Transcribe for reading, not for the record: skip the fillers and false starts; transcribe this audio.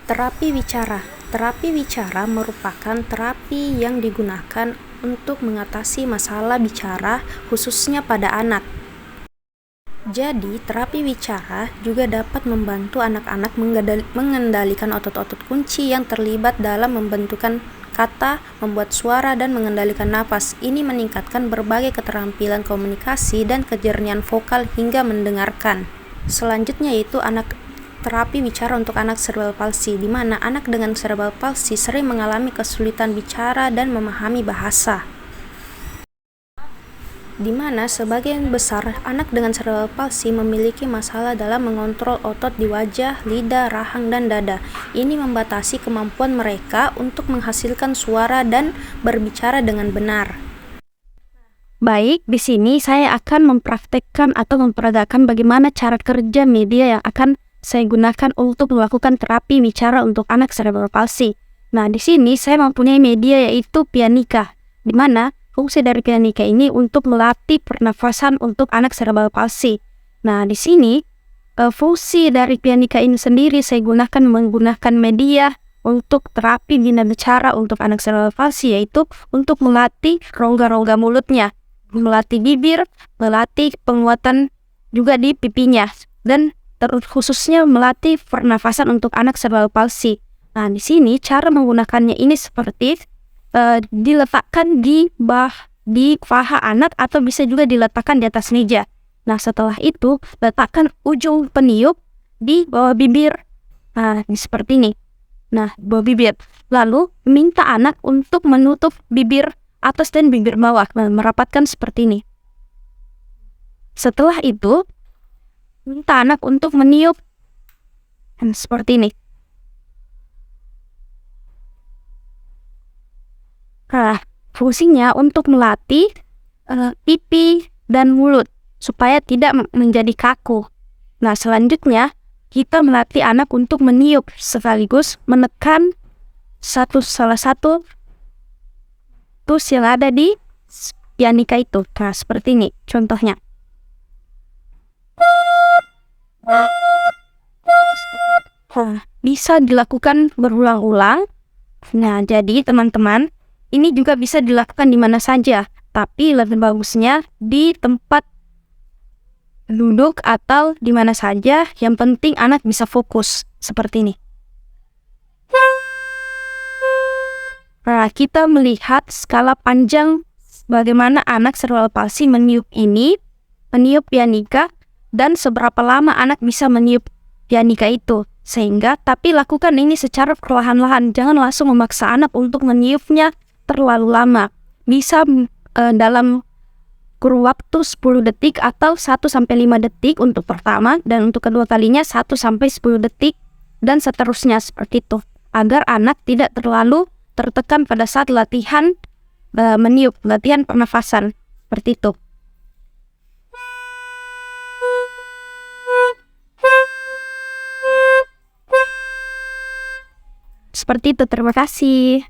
Terapi wicara. Terapi wicara merupakan terapi yang digunakan untuk mengatasi masalah bicara, khususnya pada anak. Jadi, terapi wicara juga dapat membantu anak-anak mengendalikan otot-otot kunci yang terlibat dalam membentukkan kata, membuat suara, dan mengendalikan napas. Ini meningkatkan berbagai keterampilan komunikasi dan kejernihan vokal hingga mendengarkan. Selanjutnya yaitu terapi bicara untuk anak cerebral palsy, di mana anak dengan cerebral palsy sering mengalami kesulitan bicara dan memahami bahasa. Di mana sebagian besar anak dengan cerebral palsy memiliki masalah dalam mengontrol otot di wajah, lidah, rahang, dan dada. Ini membatasi kemampuan mereka untuk menghasilkan suara dan berbicara dengan benar. Baik, di sini saya akan mempraktekkan atau memperagakan bagaimana cara kerja media yang akan saya gunakan untuk melakukan terapi bicara untuk anak cerebral palsy. Nah, di sini saya mempunyai media yaitu Pianica, di mana fungsi dari Pianica ini untuk melatih pernafasan untuk anak cerebral palsy. Nah, di sini fungsi dari Pianica ini sendiri saya menggunakan media untuk terapi bina bicara untuk anak cerebral palsy, yaitu untuk melatih rongga-rongga mulutnya, melatih bibir, melatih penguatan juga di pipinya, dan khususnya melatih pernafasan untuk anak cerebral palsy. Nah, di sini cara menggunakannya ini seperti diletakkan di paha anak atau bisa juga diletakkan di atas meja. Nah, setelah itu letakkan ujung peniup di bawah bibir. Nah, seperti ini. Nah, bawah bibir. Lalu minta anak untuk menutup bibir atas dan bibir bawah, merapatkan seperti ini. Setelah itu minta anak untuk meniup seperti ini. Nah, fungsinya untuk melatih pipi dan mulut supaya tidak menjadi kaku. Nah, selanjutnya kita melatih anak untuk meniup sekaligus menekan salah satu tus yang ada di Pianica itu. Nah, seperti ini contohnya. Bisa dilakukan berulang-ulang. Nah, jadi teman-teman, ini juga bisa dilakukan di mana saja, tapi lebih bagusnya di tempat duduk atau di mana saja, yang penting anak bisa fokus, seperti ini. Nah, kita melihat skala panjang bagaimana anak cerebral palsy meniup Pianica, dan seberapa lama anak bisa meniup Pianica itu. Tapi lakukan ini secara perlahan-lahan, jangan langsung memaksa anak untuk meniupnya terlalu lama. Bisa dalam kurun waktu 10 detik atau 1-5 detik untuk pertama, dan untuk kedua kalinya 1-10 detik, dan seterusnya seperti itu, agar anak tidak terlalu tertekan pada saat latihan meniup, latihan pernafasan, seperti itu. Seperti itu, terima kasih.